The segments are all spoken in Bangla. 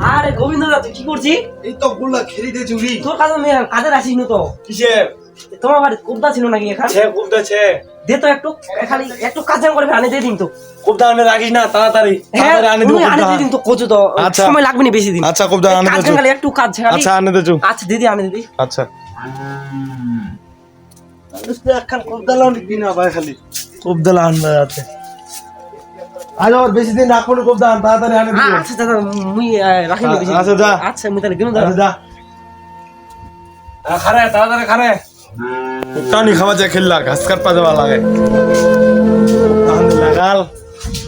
আরে গোবিন্দ দা তুই কি করছিস? এই তো গুলা খেলি দিয়ে চুরি। তোর কাজে আসিস না তো? কিসের? তোমার বাড়ি কোবদা ছিল নাকি এখানে? ছে কুবদাছে। দে তো একটু, খালি একটু কাজ করে আনে দিয়ে দিন তো। কুবদা আনে রাখিস না তাড়াতাড়ি। হ্যাঁ তাড়াতাড়ি আনে দিও আনে কুবদা। দিয়ে দিন তো, কচু তো আচ্ছা। সময় লাগবে না বেশি দিন। আচ্ছা কুবদা আনে কাজ দেছো। খালি একটু কাজ ছাড়ি। আচ্ছা আনে দেছো। আচ্ছা দিদি আনে দিদি। আচ্ছা। আরে একখান কুবদা লাউন দিনা ভাই খালি। কুবদা লাউন আছে। আজ আর বেশি দিন রাখবো না কুবদা তাড়াতাড়ি আনে দিও। আচ্ছা দাদা মুই রাখি না বেশি। আচ্ছা যা। আচ্ছা মুই তাহলে গেলাম আচ্ছা দাদা। যা। খারে তাড়াতাড়ি খারে। কুবদানি খাওয়া যায় খেললা ঘাস কাটপা যাওয়া লাগে। ধান লাগাল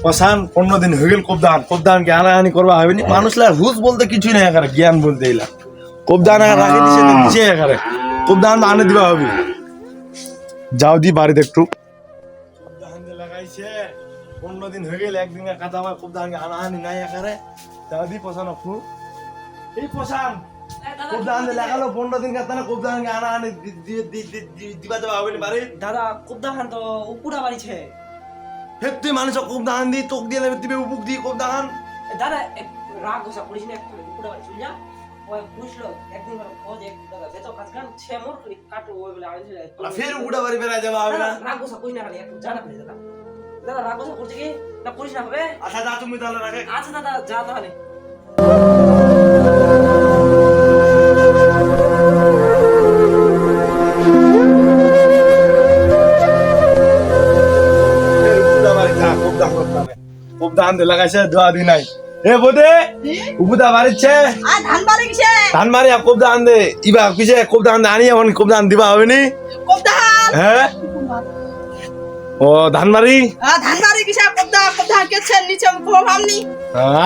পছান 15 দিন হয়ে গেল কুবদান কে আনাহানি করবা হবে নি। মানুষ লা হুজ বলতে কিছুই নাই এখানে, জ্ঞান বলতে এলা। কুবদান রাখি দিছে তো দিছে এখানে। কুবদান আনে দিবা হবে। যাও দি বাড়ি দেখটু। কুবদান যে লাগাইছে 15 দিন হয়ে গেল, একদিন কাটা আমার কুবদান কে আনাহানি নাই এখানে। যাও দি পছান আপু। এই পছান কুবদান যে লাগালো 15 দিন কাটা না, কুবদান কে আনাহানি দিবা যাওয়া হবে নি বাড়ি। দাদা কোবদা খান তো উপরা বাড়িছে। হেত্তি মানুষ কুবদান দি তোক দিয়ে দিবে উপক দি কুবদান। দাদা রাগ গোসা করিস না, একটু উপরা বাড়ি চল যা। ওই বুঝলো একদিন বড় খোঁজ এক দাদা যেত কাজ গান ছে মোর কাটো ওই বলে আইছে। ফের উড়া বাড়ি বেড়া যাওয়া হবে না। রাগ গোসা করিস না, খালি একটু জানা প্লিজ দাদা। দাদা রাগ গোসা করছে কি না করিস না হবে? আচ্ছা যা তুমি তাহলে রাখে। আচ্ছা দাদা যা তাহলে। কুবদান দে লাগাইছে দোয়া দি নাই। এ বদে উবুদা বাড়িছে আ ধান বাড়ি কিসে? ধান মারি কুবদান দে ইবা কিছে কুবদান আনি এখন কুবদান দিবা হবে নি। কোবদান হ্যাঁ ও ধান মারি। ধান বাড়ি কিসে? কোবদান কেছে নিচে ভাবনি।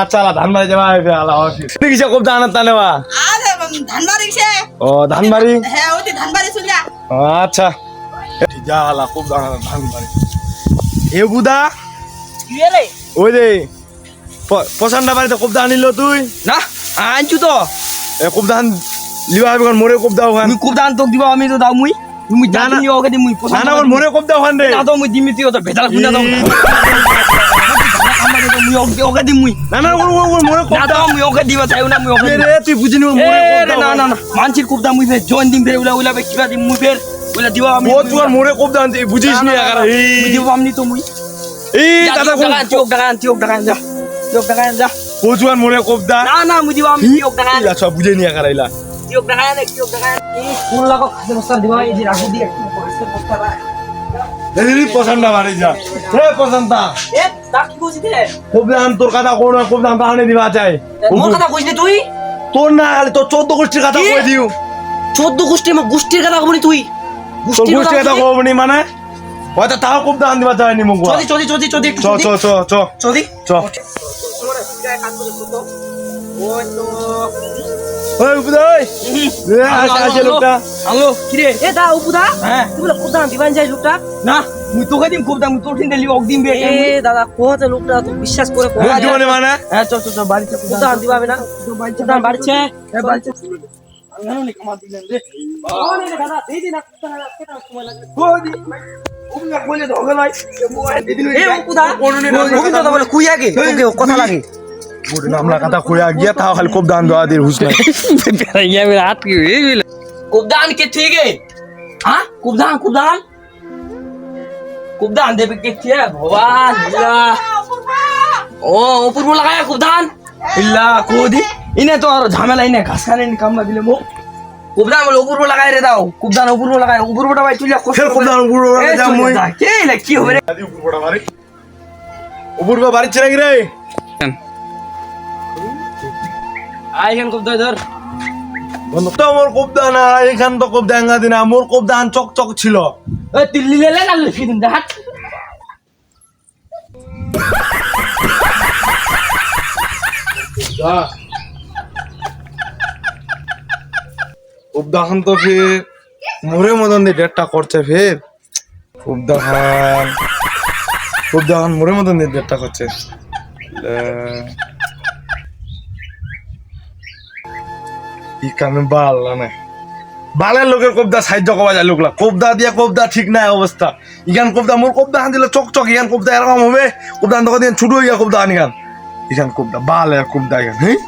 আচ্ছা ধান মারি যাবা হবে আলা কি কিছে কুবদান আনতা নেবা। আরে ধান বাড়ি কিসে? ও ধান মারি। হ্যাঁ ওই ধান বাড়ি চল যা। আচ্ছা যা আলা কুবদান ধান মারি। এ বুদা কি রে? ওই যে পছন্দ বাড়িতে কুবদা আনিল তুই না আনছু তো। এ কুবদান লিবা হবে কোন মোরে কুবদা ওখান। মুই কুবদান তোক দিবা আমি তো দাও মুই। মুই না, জানি না। ওকে দি মুই না পছন্দ না ওর মোরে কুবদা ওখান রে। না তো মুই দিমি তুই তো ভেজাল গুনা দাও। মুই ওকে দি মুই। না না ওর মোরে না কুবদা তো মুই ওকে দিবা চাই না মুই ওকে রে তুই বুঝিনি মোরে কুবদা। না না না মানছির কুবদা মুই ফের জয়েন দিম ফের উলা বে কিবা দিম মুই ফের উলা দিবা আমি। ও তুই আর মোরে কুবদা আনতে বুঝিস নি আকার মুই দিব আমনি তো মুই। এই দাদা দাদা চোক টাকা যা। চোক টাকা যা। ও তুই আর মোরে কুবদা না না মুই দিব আমি চোক টাকা ইলা সব বুঝে নি আকার ইলা। চোক টাকা এই কোন লাগো খাসে বস্তা দিবা এই যে রাখু দি একটু খাসে বস্তা রাখ। এই পছন্দ বাড়ি যা হে পছন্দা এ তা কি কইছিস রে? কুবদা আন তোর কথা কোন কুবদা আনতে দিবা চাই। মোর কথা কইছিস তুই? তোর না খালি তোর 14 গোষ্ঠীর কথা কি? কই দিও। 14 গোষ্ঠীর কথা কবনি তুই? তোর গোষ্ঠীর কথা কইবনি মানে হয়তো তাও কুবদা আন দিবা চাইনি মগুয়া। চদি একটু চ চ চ চ চদি চ ওই বুদাই এ আসে লোকটা। হ্যালো কি রে? এ দা উপদা হ্যাঁ তুই বলে কোদা দিবান যাই লোকটা? না মুই তোকে দিম কোদা মুই তোর দিন লিও দিম বে। এ দাদা কোতে লোকটা তুই বিশ্বাস করে কো। বুঝ দিবনি মানে হ্যাঁ চল বাড়ি চল কোদা দিবা হবে না? কোদা বাড়ি চে এ বাড়ি চে। আনো নি কামা দিলেন রে। ও নে দাদা দেই দিনা কোদা কেটা সময় লাগবে। কো দি ওমনা কইলে ধগে লাই এ কোদা কোদা তো বলে কুই আগে তোকে কথা লাগে। বুড়ি নামলা কথা কইয়া গিয়া তাও খালি কুবদা আন দেওয়া দের হুস নাই। ये मेरा हाथ की हुई कुबदान के ठीक है हाँ कुबदान दे के ठीक है भगवान ओ ऊपर में लगाया कुबदान इल्ला कोदी इन्हें तो और झमेला इन्हें घास खाने नहीं काम लगे मो कुबदान बोले ऊपर में लगाए रे दाओ कुबदान ऊपर में लगाए ऊपर में भाई तुझे ফের কুবদা উপর যা মই के ले की हो रे আদি উপর বড় বাড়ি উপর বাড়ি ছেড়ে গিরে आई हम कुबदा इधर তো মোর কুবদা না এখান তো কুবদা এঙ্গা দিনা মোর কুবদা আন চক চক ছিল। ए दिल्ली ले ना ले फिर हट কুবদা খান তো ফির মোরে মদন দিয়ে ডেটটা করছে ফির কুবদা খান মোরে মদন দিয়ে ডেটটা করছে। ই কামে বাল না বালের লোকের কবদা সাহায্য করা যায় লোকলা কবদা দিয়া কবদা ঠিক নাই অবস্থা ইখান কবদা মোর কবদা হান দিলে চকচক ইখান কবদা এরকম হবে কবদা তখন ছোট হইয়া কবদা আনিখান ইখান কবদা বালের কবদা ইখান হ্যাঁ